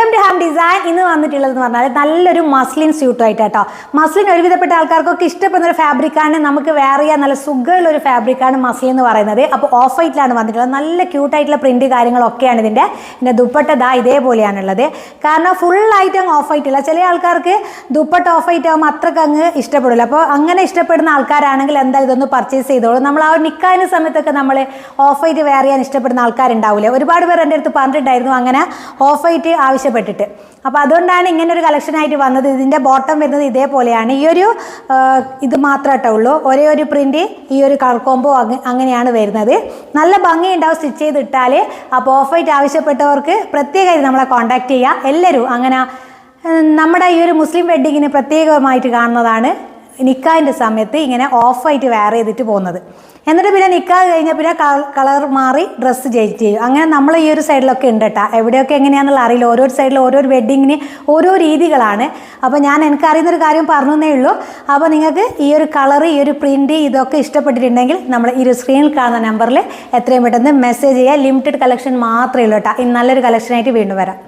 Welcome to Ham design. ഇന്ന് വന്നിട്ടുള്ളതെന്ന് പറഞ്ഞാൽ നല്ലൊരു മസ്ലിൻ സ്യൂട്ടായിട്ട് കേട്ടോ. മസ്ലിൻ ഒരുവിധപ്പെട്ട ആൾക്കാർക്കൊക്കെ ഇഷ്ടപ്പെടുന്ന ഒരു ഫാബ്രിക്കാണ്. നമുക്ക് വേറെ നല്ല സുഖമുള്ള ഒരു ഫാബ്രിക്കാണ് മസ്ലിൻ എന്ന് പറയുന്നത്. അപ്പോൾ ഓഫ് വൈറ്റിലാണ് വന്നിട്ടുള്ളത്. നല്ല ക്യൂട്ടായിട്ടുള്ള പ്രിന്റ് കാര്യങ്ങളൊക്കെയാണ് ഇതിൻ്റെ ദുപ്പട്ട ഇതേപോലെയാണുള്ളത്. കാരണം ഫുള്ളായിട്ട് അങ്ങ് ഓഫ് വൈറ്റ് ഇല്ല. ചില ആൾക്കാർക്ക് ദുപ്പട്ട ഓഫ് വൈറ്റ് ആകുമ്പോൾ അത്രയ്ക്ക് അങ്ങ് ഇഷ്ടപ്പെടില്ല. അപ്പോൾ അങ്ങനെ ഇഷ്ടപ്പെടുന്ന ആൾക്കാരാണെങ്കിൽ എന്തായാലും ഇതൊന്ന് പർച്ചേസ് ചെയ്തോളൂ. നമ്മൾ ആ നിക്കാഹിൻ്റെ സമയത്തൊക്കെ നമ്മൾ ഓഫ് വൈറ്റ് വെയർ ചെയ്യാൻ ഇഷ്ടപ്പെടുന്ന ആൾക്കാരുണ്ടാവില്ലേ. ഒരുപാട് പേർ എൻ്റെ അടുത്ത് പറഞ്ഞിട്ടുണ്ടായിരുന്നു അങ്ങനെ ഓഫ് വൈറ്റ് ആവശ്യപ്പെട്ടിട്ട്. അപ്പോൾ അതുകൊണ്ടാണ് ഇങ്ങനെ ഒരു കളക്ഷനായിട്ട് വന്നത്. ഇതിൻ്റെ ബോട്ടം വരുന്നത് ഇതേപോലെയാണ്. ഈ ഒരു ഇത് മാത്രമേ ഉള്ളൂ, ഒരേ ഒരു പ്രിന്റ്, ഈ ഒരു കളർ കോംബോ അങ്ങനെയാണ് വരുന്നത്. നല്ല ഭംഗിയുണ്ടാവും സ്റ്റിച്ച് ചെയ്തിട്ടാൽ. അപ്പോൾ ഓഫ് വൈറ്റ് ആവശ്യപ്പെട്ടവർക്ക് പ്രത്യേകമായിട്ട് നമ്മളെ കോൺടാക്ട് ചെയ്യുക. എല്ലാവരും അങ്ങനെ നമ്മുടെ ഈ ഒരു മുസ്ലിം വെഡ്ഡിങ്ങിന് പ്രത്യേകമായിട്ട് കാണുന്നതാണ് നിക്കാഹിൻ്റെ സമയത്ത് ഇങ്ങനെ ഓഫ് വൈറ്റ് വെയർ ചെയ്തിട്ട് പോകുന്നത്. എന്നിട്ട് പിന്നെ നിക്കാഹ് കഴിഞ്ഞാൽ പിന്നെ കളർ മാറി ഡ്രസ്സ് ചേഞ്ച് ചെയ്യും. അങ്ങനെ നമ്മൾ ഈ ഒരു സൈഡിലൊക്കെ ഉണ്ട് കേട്ടോ. എവിടെയൊക്കെ എങ്ങനെയാണെന്നുള്ള അറിയില്ല. ഓരോ സൈഡിൽ ഓരോ വെഡ്ഡിങ്ങിന് ഓരോ രീതികളാണ്. അപ്പോൾ ഞാൻ എനിക്കറിയുന്നൊരു കാര്യം പറഞ്ഞേ ഉള്ളൂ. അപ്പോൾ നിങ്ങൾക്ക് ഈ ഒരു കളർ, ഈ ഒരു പ്രിൻറ്റ് ഇതൊക്കെ ഇഷ്ടപ്പെട്ടിട്ടുണ്ടെങ്കിൽ നമ്മൾ ഈ ഒരു സ്ക്രീനിൽ കാണുന്ന നമ്പറിൽ എത്രയും പെട്ടെന്ന് മെസ്സേജ് ചെയ്യുക. ലിമിറ്റഡ് കളക്ഷൻ മാത്രമേ ഉള്ളൂ കേട്ടോ. ഇനി നല്ലൊരു കളക്ഷനായിട്ട് വീണ്ടും വരാം.